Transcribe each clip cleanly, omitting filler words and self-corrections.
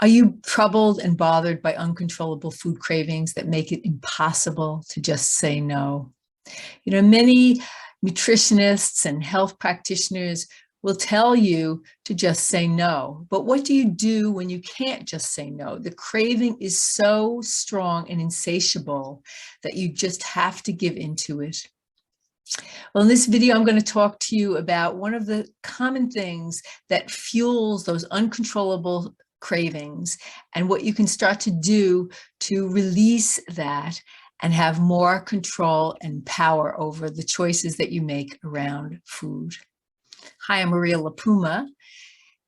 Are you troubled and bothered by uncontrollable food cravings that make it impossible to just say no? Many nutritionists and health practitioners will tell you to just say no. But what do you do when you can't just say no? The craving is so strong and insatiable that you just have to give into it. Well, in this video, I'm going to talk to you about one of the common things that fuels those uncontrollable cravings and what you can start to do to release that and have more control and power over the choices that you make around food. Hi, I'm Maria LaPuma,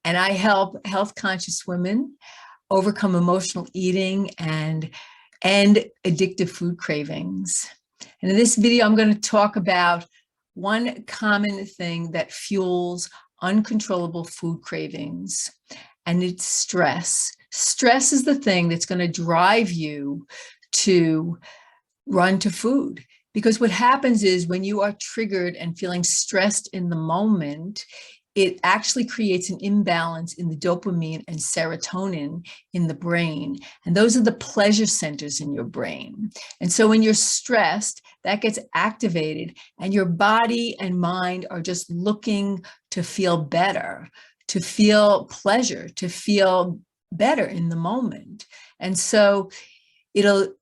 and I help health-conscious women overcome emotional eating and addictive food cravings. And in this video, I'm going to talk about one common thing that fuels uncontrollable food cravings, and it's stress. Stress is the thing that's going to drive you to run to food. Because what happens is when you are triggered and feeling stressed in the moment, it actually creates an imbalance in the dopamine and serotonin in the brain. And those are the pleasure centers in your brain. And so when you're stressed, that gets activated and your body and mind are just looking to feel better, to feel pleasure, to feel better in the moment. And so it'll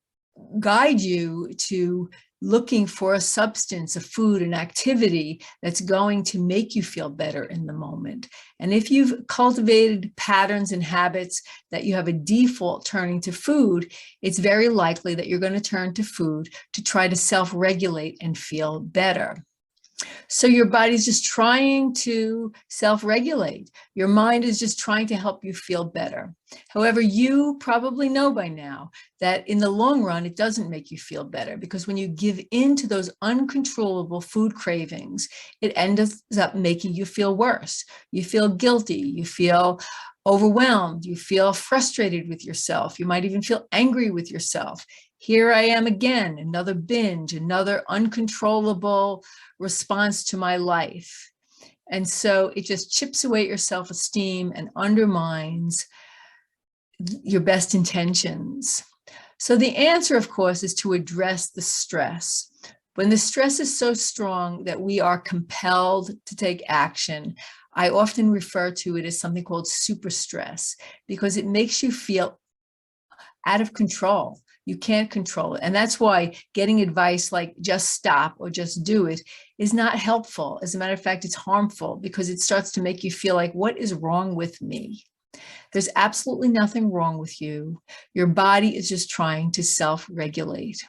guide you to looking for a substance, a food, an activity that's going to make you feel better in the moment. And if you've cultivated patterns and habits that you have a default turning to food, it's very likely that you're going to turn to food to try to self-regulate and feel better. So your body's just trying to self-regulate. Your mind is just trying to help you feel better. However, you probably know by now that in the long run, it doesn't make you feel better, because when you give in to those uncontrollable food cravings, it ends up making you feel worse. You feel guilty, you feel overwhelmed, you feel frustrated with yourself. You might even feel angry with yourself. Here I am again, another binge, another uncontrollable response to my life. And so it just chips away at your self-esteem and undermines your best intentions. So the answer, of course, is to address the stress. When the stress is so strong that we are compelled to take action, I often refer to it as something called super stress, because it makes you feel out of control. You can't control it. And that's why getting advice like just stop or just do it is not helpful. As a matter of fact, it's harmful, because it starts to make you feel like, what is wrong with me? There's absolutely nothing wrong with you. Your body is just trying to self-regulate.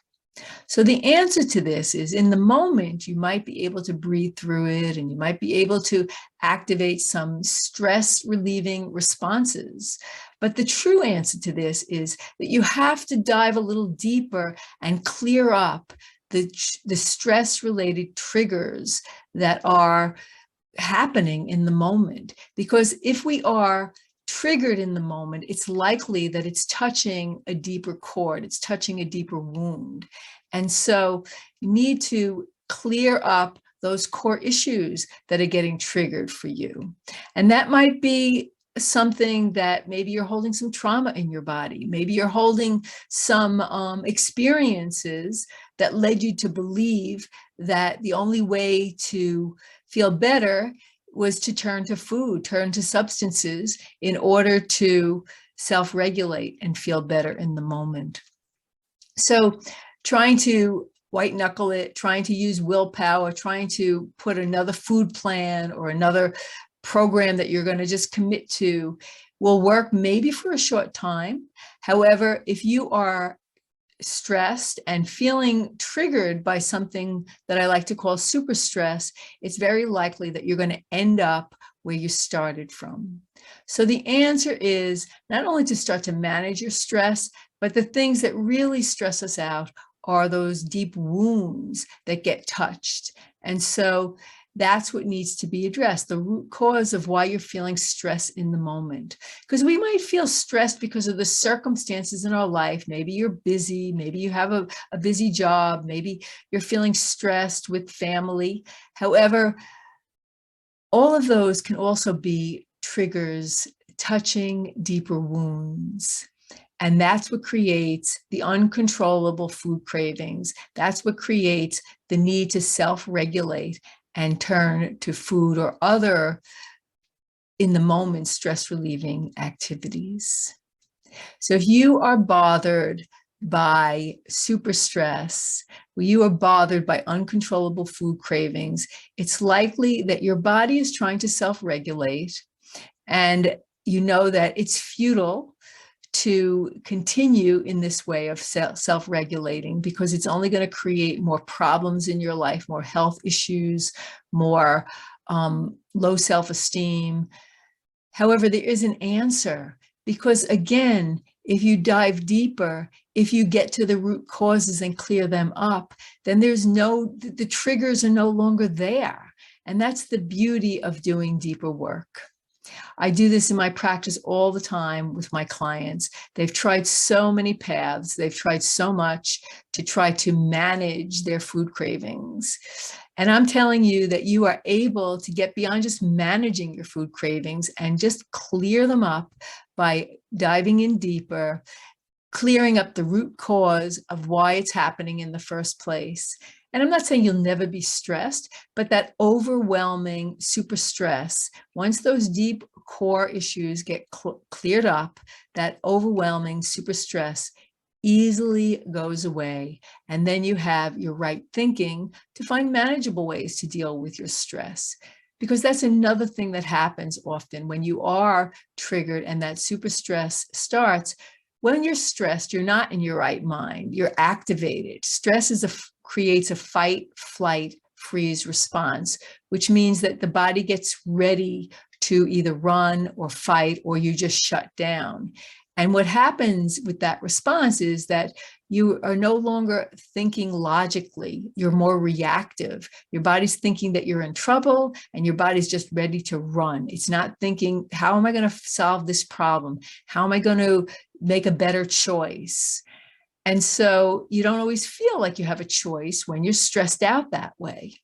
So the answer to this is, in the moment, you might be able to breathe through it, and you might be able to activate some stress relieving responses. But the true answer to this is that you have to dive a little deeper and clear up the stress related triggers that are happening in the moment. Because if we are triggered in the moment, it's likely that it's touching a deeper chord, it's touching a deeper wound. And so you need to clear up those core issues that are getting triggered for you. And that might be something that maybe you're holding some trauma in your body. Maybe you're holding some experiences that led you to believe that the only way to feel better was to turn to food, turn to substances in order to self-regulate and feel better in the moment. So trying to white knuckle it, trying to use willpower, trying to put another food plan or another program that you're going to just commit to will work maybe for a short time. However, if you are stressed and feeling triggered by something that I like to call super stress, it's very likely that you're going to end up where you started from. So the answer is not only to start to manage your stress, but the things that really stress us out are those deep wounds that get touched. And so that's what needs to be addressed, the root cause of why you're feeling stress in the moment. Because we might feel stressed because of the circumstances in our life. Maybe you're busy, maybe you have a busy job, maybe you're feeling stressed with family. However, all of those can also be triggers touching deeper wounds. And that's what creates the uncontrollable food cravings. That's what creates the need to self-regulate and turn to food or other in the moment stress relieving activities. So if you are bothered by super stress, you are bothered by uncontrollable food cravings, it's likely that your body is trying to self-regulate, and you know that it's futile to continue in this way of self-regulating, because it's only going to create more problems in your life, more health issues, more low self-esteem. However, there is an answer, because again, if you dive deeper, if you get to the root causes and clear them up, then the triggers are no longer there. And that's the beauty of doing deeper work. I do this in my practice all the time with my clients. They've tried so many paths. They've tried so much to try to manage their food cravings. And I'm telling you that you are able to get beyond just managing your food cravings and just clear them up by diving in deeper, clearing up the root cause of why it's happening in the first place. And I'm not saying you'll never be stressed, but that overwhelming super stress, once those deep core issues get cleared up, that overwhelming super stress easily goes away. And then you have your right thinking to find manageable ways to deal with your stress. Because that's another thing that happens often when you are triggered and that super stress starts. When you're stressed, you're not in your right mind, you're activated. Stress creates a fight, flight, freeze response, which means that the body gets ready to either run or fight, or you just shut down. And what happens with that response is that you are no longer thinking logically, you're more reactive. Your body's thinking that you're in trouble and your body's just ready to run. It's not thinking, how am I going to solve this problem? How am I going to make a better choice? And so you don't always feel like you have a choice when you're stressed out that way.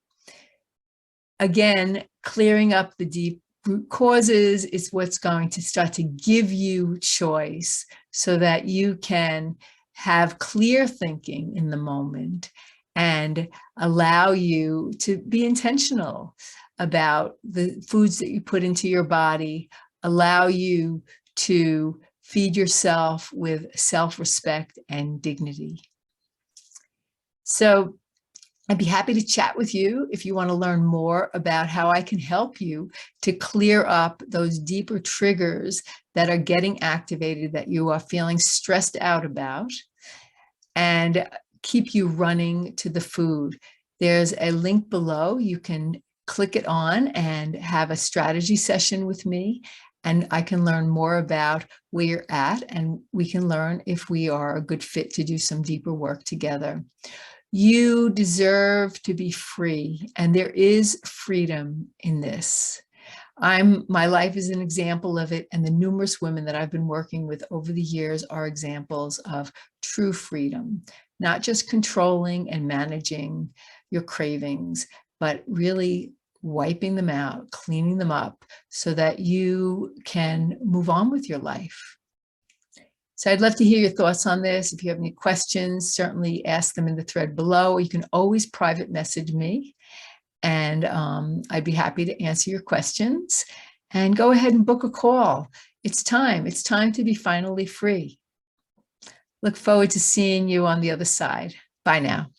Again, clearing up the deep root causes is what's going to start to give you choice so that you can have clear thinking in the moment and allow you to be intentional about the foods that you put into your body, allow you to feed yourself with self-respect and dignity. So I'd be happy to chat with you if you want to learn more about how I can help you to clear up those deeper triggers that are getting activated, that you are feeling stressed out about, and keep you running to the food. There's a link below. You can click it on and have a strategy session with me, and I can learn more about where you're at, and we can learn if we are a good fit to do some deeper work together. You deserve to be free, and there is freedom in this. My life is an example of it, and the numerous women that I've been working with over the years are examples of true freedom, not just controlling and managing your cravings, but really wiping them out, cleaning them up so that you can move on with your life. So I'd love to hear your thoughts on this. If you have any questions, certainly ask them in the thread below. You can always private message me, and I'd be happy to answer your questions. And go ahead and book a call. It's time. It's time to be finally free. Look forward to seeing you on the other side. Bye now.